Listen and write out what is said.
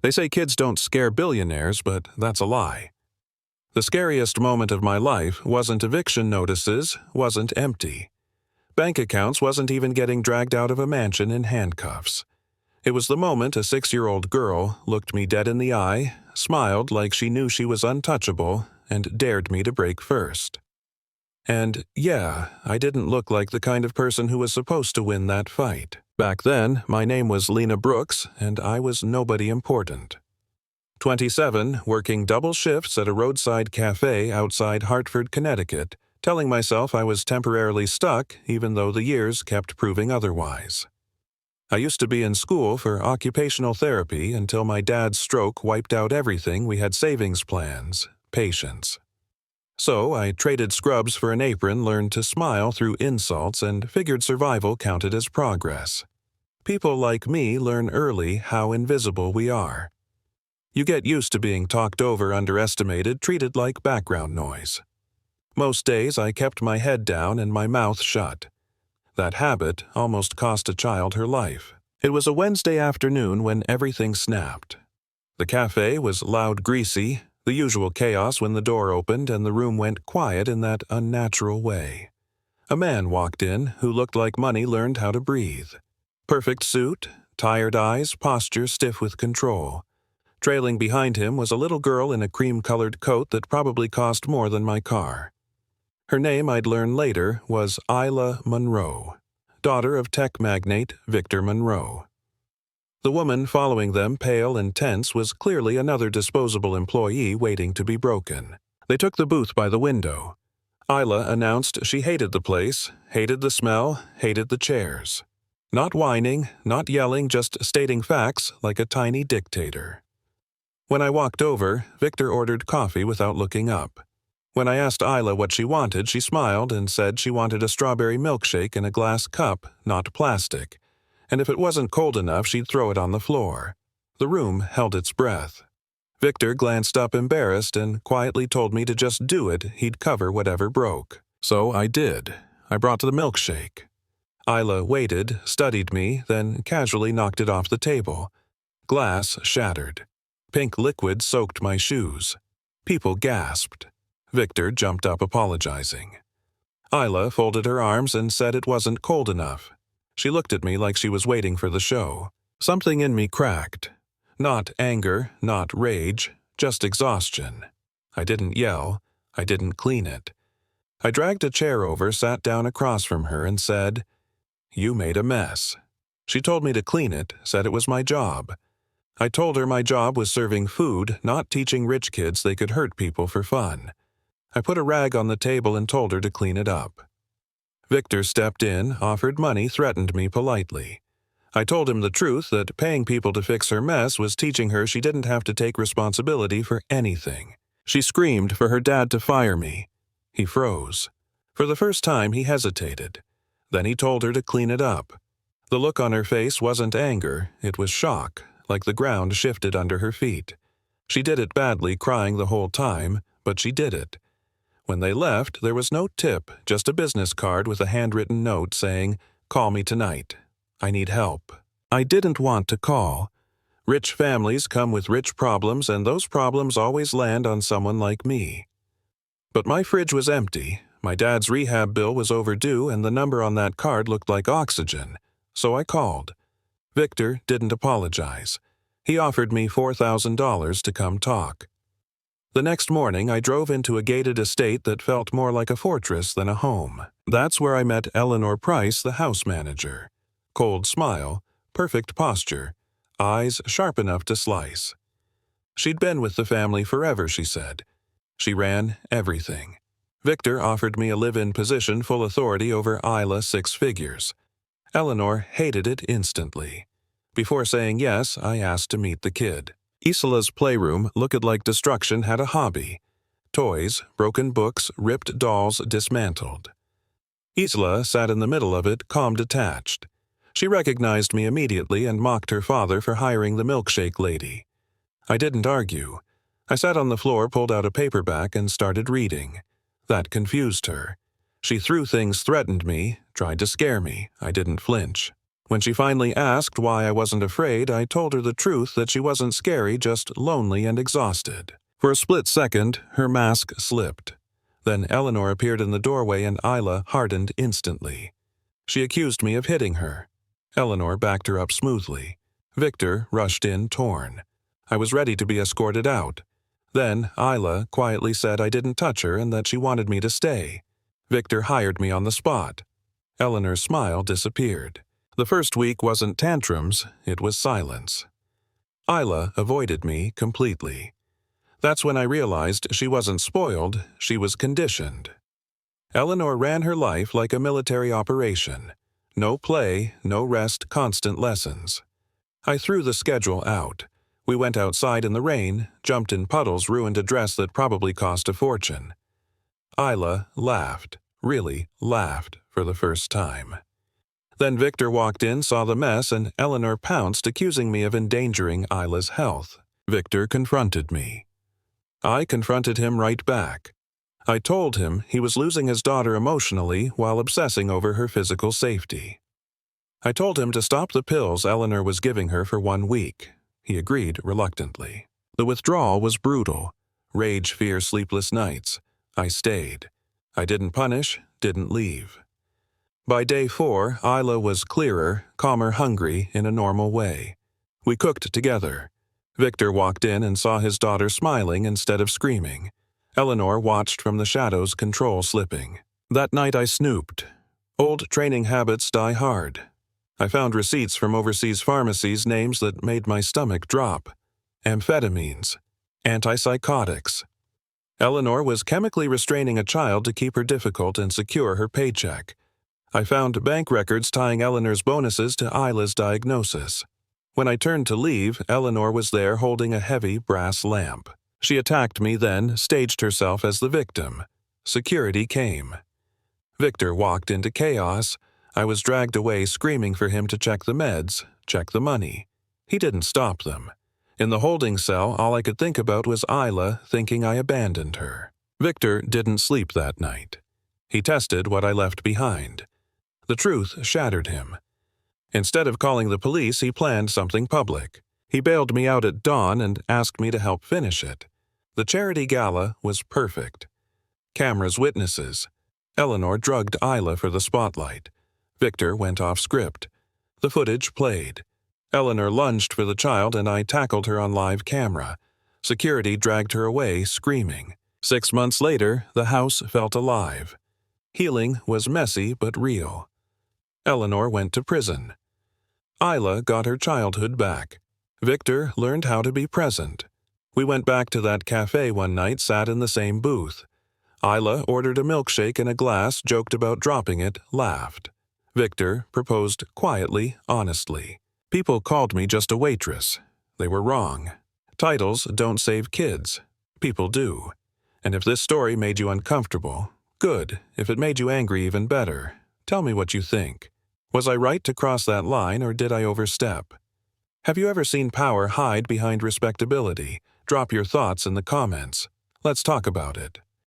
They say kids don't scare billionaires, but that's a lie. The scariest moment of my life wasn't eviction notices, wasn't empty. Bank accounts wasn't even getting dragged out of a mansion in handcuffs. It was the moment a 6-year-old girl looked me dead in the eye, smiled like she knew she was untouchable, and dared me to break first. And yeah, I didn't look like the kind of person who was supposed to win that fight. Back then, my name was Lena Brooks, and I was nobody important. 27, working double shifts at a roadside cafe outside Hartford, Connecticut, telling myself I was temporarily stuck even though the years kept proving otherwise. I used to be in school for occupational therapy until my dad's stroke wiped out everything we had: savings plans, patience. So I traded scrubs for an apron, learned to smile through insults, and figured survival counted as progress. People like me learn early how invisible we are. You get used to being talked over, underestimated, treated like background noise. Most days I kept my head down and my mouth shut. That habit almost cost a child her life. It was a Wednesday afternoon when everything snapped. The cafe was loud, greasy, the usual chaos when the door opened and the room went quiet in that unnatural way. A man walked in who looked like money learned how to breathe. Perfect suit, tired eyes, posture stiff with control. Trailing behind him was a little girl in a cream-colored coat that probably cost more than my car. Her name, I'd learn later, was Isla Monroe, daughter of tech magnate Victor Monroe. The woman following them, pale and tense, was clearly another disposable employee waiting to be broken. They took the booth by the window. Isla announced she hated the place, hated the smell, hated the chairs. Not whining, not yelling, just stating facts like a tiny dictator. When I walked over, Victor ordered coffee without looking up. When I asked Isla what she wanted, she smiled and said she wanted a strawberry milkshake in a glass cup, not plastic, and if it wasn't cold enough, she'd throw it on the floor. The room held its breath. Victor glanced up embarrassed and quietly told me to just do it, he'd cover whatever broke. So I did. I brought the milkshake. Isla waited, studied me, then casually knocked it off the table. Glass shattered. Pink liquid soaked my shoes. People gasped. Victor jumped up apologizing. Isla folded her arms and said it wasn't cold enough. She looked at me like she was waiting for the show. Something in me cracked. Not anger, not rage, just exhaustion. I didn't yell. I didn't clean it. I dragged a chair over, sat down across from her, and said, "You made a mess." She told me to clean it, said it was my job. I told her my job was serving food, not teaching rich kids they could hurt people for fun. I put a rag on the table and told her to clean it up. Victor stepped in, offered money, threatened me politely. I told him the truth, that paying people to fix her mess was teaching her she didn't have to take responsibility for anything. She screamed for her dad to fire me. He froze. For the first time, he hesitated. Then he told her to clean it up. The look on her face wasn't anger, it was shock, like the ground shifted under her feet. She did it badly, crying the whole time, but she did it. When they left, there was no tip, just a business card with a handwritten note saying, "Call me tonight. I need help." I didn't want to call. Rich families come with rich problems, and those problems always land on someone like me. But my fridge was empty, my dad's rehab bill was overdue, and the number on that card looked like oxygen, so I called. Victor didn't apologize. He offered me $4,000 to come talk. The next morning, I drove into a gated estate that felt more like a fortress than a home. That's where I met Eleanor Price, the house manager. Cold smile, perfect posture, eyes sharp enough to slice. She'd been with the family forever, she said. She ran everything. Victor offered me a live-in position, full authority over Isla 6 figures. Eleanor hated it instantly. Before saying yes, I asked to meet the kid. Isola's playroom, looked like destruction, had a hobby. Toys, broken books, ripped dolls, dismantled. Isla sat in the middle of it, calm, detached. She recognized me immediately and mocked her father for hiring the milkshake lady. I didn't argue. I sat on the floor, pulled out a paperback, and started reading. That confused her. She threw things, threatened me, tried to scare me. I didn't flinch. When she finally asked why I wasn't afraid, I told her the truth that she wasn't scary, just lonely and exhausted. For a split second, her mask slipped. Then Eleanor appeared in the doorway and Isla hardened instantly. She accused me of hitting her. Eleanor backed her up smoothly. Victor rushed in torn. I was ready to be escorted out. Then Isla quietly said I didn't touch her and that she wanted me to stay. Victor hired me on the spot. Eleanor's smile disappeared. The first week wasn't tantrums, it was silence. Isla avoided me completely. That's when I realized she wasn't spoiled, she was conditioned. Eleanor ran her life like a military operation. No play, no rest, constant lessons. I threw the schedule out. We went outside in the rain, jumped in puddles, ruined a dress that probably cost a fortune. Isla laughed, really laughed for the first time. Then Victor walked in, saw the mess, and Eleanor pounced, accusing me of endangering Isla's health. Victor confronted me. I confronted him right back. I told him he was losing his daughter emotionally while obsessing over her physical safety. I told him to stop the pills Eleanor was giving her for 1 week. He agreed reluctantly. The withdrawal was brutal. Rage, fear, sleepless nights. I stayed. I didn't punish, didn't leave. By day 4, Isla was clearer, calmer, hungry in a normal way. We cooked together. Victor walked in and saw his daughter smiling instead of screaming. Eleanor watched from the shadows, control slipping. That night I snooped. Old training habits die hard. I found receipts from overseas pharmacies, names that made my stomach drop. Amphetamines. Antipsychotics. Eleanor was chemically restraining a child to keep her difficult and secure her paycheck. I found bank records tying Eleanor's bonuses to Isla's diagnosis. When I turned to leave, Eleanor was there holding a heavy brass lamp. She attacked me then, staged herself as the victim. Security came. Victor walked into chaos. I was dragged away screaming for him to check the meds, check the money. He didn't stop them. In the holding cell, all I could think about was Isla, thinking I abandoned her. Victor didn't sleep that night. He tested what I left behind. The truth shattered him. Instead of calling the police, he planned something public. He bailed me out at dawn and asked me to help finish it. The charity gala was perfect. Cameras, witnesses. Eleanor drugged Isla for the spotlight. Victor went off script. The footage played. Eleanor lunged for the child and I tackled her on live camera. Security dragged her away, screaming. 6 months later, the house felt alive. Healing was messy but real. Eleanor went to prison. Isla got her childhood back. Victor learned how to be present. We went back to that cafe one night, sat in the same booth. Isla ordered a milkshake and a glass, joked about dropping it, laughed. Victor proposed quietly, honestly. People called me just a waitress. They were wrong. Titles don't save kids. People do. And if this story made you uncomfortable, good. If it made you angry, even better. Tell me what you think. Was I right to cross that line, or did I overstep? Have you ever seen power hide behind respectability? Drop your thoughts in the comments. Let's talk about it.